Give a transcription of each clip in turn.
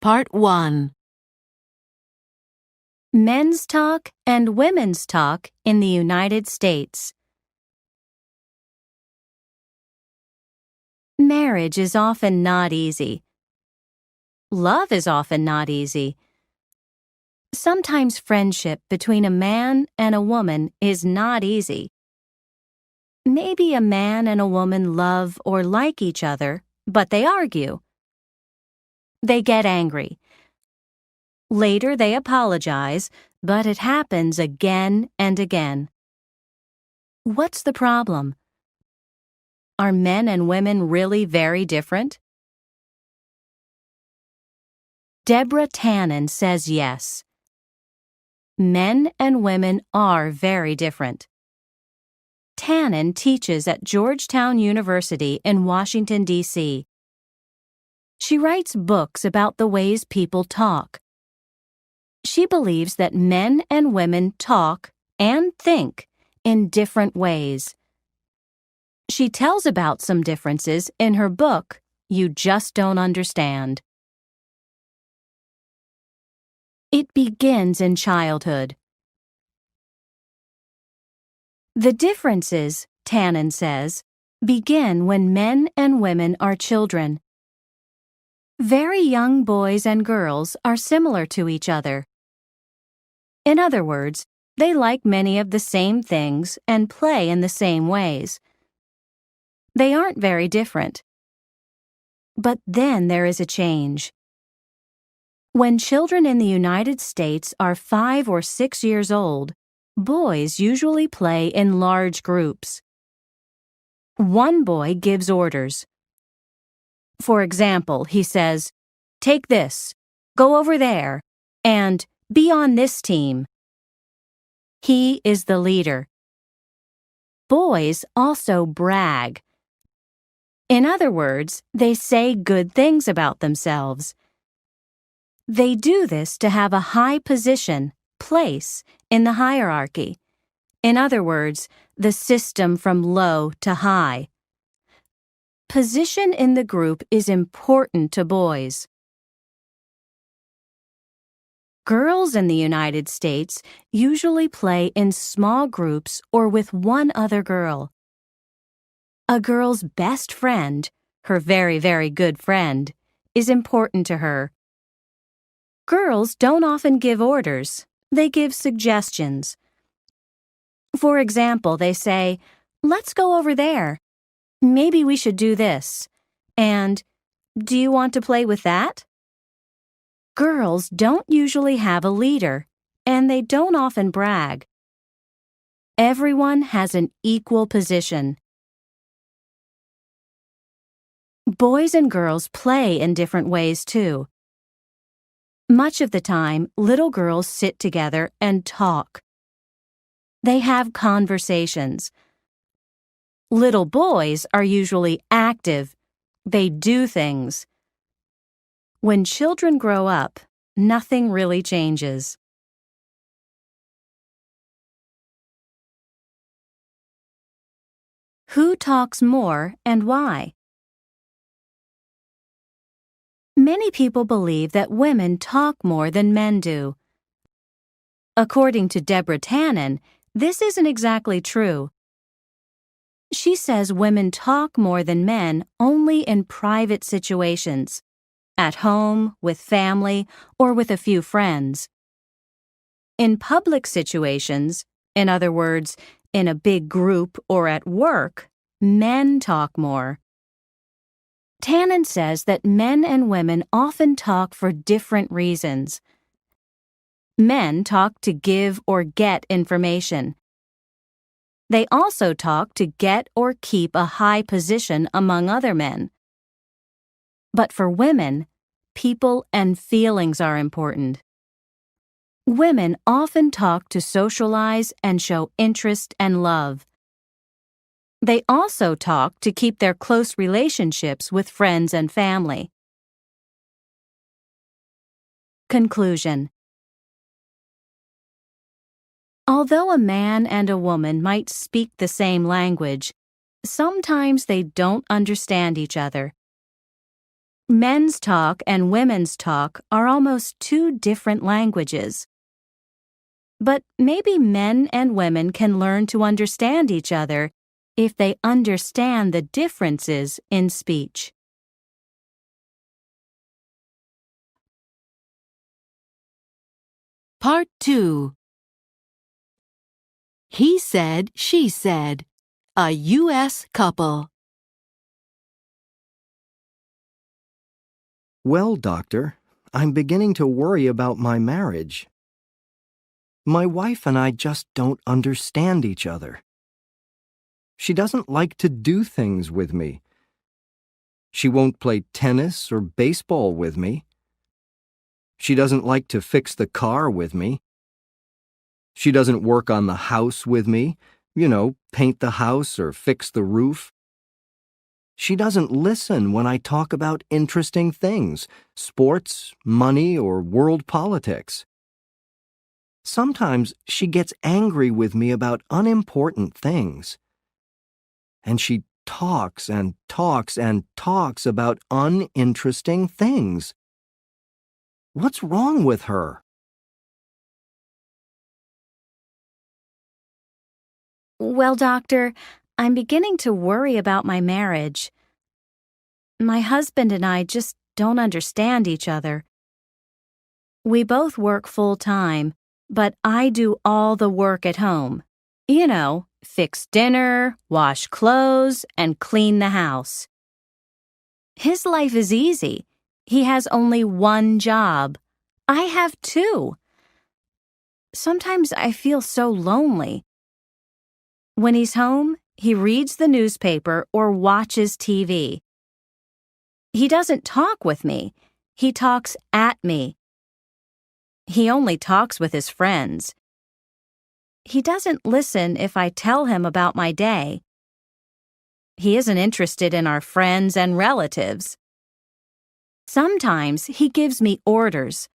Part 1. Men's talk and women's talk in the United States. Marriage is often not easy. Love is often not easy. Sometimes friendship between a man and a woman is not easy. Maybe a man and a woman love or like each other, but they argue. They get angry. Later they apologize, but it happens again and again. What's the problem? Are men and women really very different? Deborah Tannen says yes. Men and women are very different. Tannen teaches at Georgetown University in Washington, D.C. She writes books about the ways people talk. She believes that men and women talk and think in different ways. She tells about some differences in her book, You Just Don't Understand. It begins in childhood. The differences, Tannen says, begin when men and women are children. Very young boys and girls are similar to each other. In other words, they like many of the same things and play in the same ways. They aren't very different. But then there is a change. When children in the United States are 5 or 6 years old, boys usually play in large groups. One boy gives orders. For example, he says, "Take this, go over there, and be on this team." He is the leader. Boys also brag. In other words, they say good things about themselves. They do this to have a high position, place, in the hierarchy. In other words, the system from low to high. Position in the group is important to boys. Girls in the United States usually play in small groups or with one other girl. A girl's best friend, her very, very good friend, is important to her. Girls don't often give orders, they give suggestions. For example, they say, "Let's go over there. Maybe we should do this." And, "Do you want to play with that?" Girls don't usually have a leader, and they don't often brag. Everyone has an equal position. Boys and girls play in different ways, too. Much of the time, little girls sit together and talk. They have conversations. Little boys are usually active. They do things. When children grow up, nothing really changes. Who talks more and why? Many people believe that women talk more than men do. According to Deborah Tannen, this isn't exactly true. She says women talk more than men only in private situations, at home, with family, or with a few friends. In public situations, in other words, in a big group or at work, men talk more. Tannen says that men and women often talk for different reasons. Men talk to give or get information. They also talk to get or keep a high position among other men. But for women, people and feelings are important. Women often talk to socialize and show interest and love. They also talk to keep their close relationships with friends and family. Conclusion. Although a man and a woman might speak the same language, sometimes they don't understand each other. Men's talk and women's talk are almost two different languages. But maybe men and women can learn to understand each other if they understand the differences in speech. Part 2. He said, she said. A U.S. couple. Well, doctor, I'm beginning to worry about my marriage. My wife and I just don't understand each other. She doesn't like to do things with me. She won't play tennis or baseball with me. She doesn't like to fix the car with me. She doesn't work on the house with me, paint the house or fix the roof. She doesn't listen when I talk about interesting things, sports, money, or world politics. Sometimes she gets angry with me about unimportant things. And she talks and talks and talks about uninteresting things. What's wrong with her? Well, doctor, I'm beginning to worry about my marriage. My husband and I just don't understand each other. We both work full-time, but I do all the work at home. Fix dinner, wash clothes, and clean the house. His life is easy. He has only one job. I have two. Sometimes I feel so lonely. When he's home, he reads the newspaper or watches TV. He doesn't talk with me. He talks at me. He only talks with his friends. He doesn't listen if I tell him about my day. He isn't interested in our friends and relatives. Sometimes he gives me orders.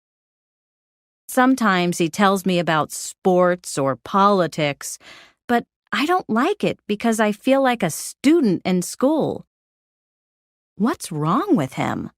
Sometimes he tells me about sports or politics, but I don't like it because I feel like a student in school. What's wrong with him?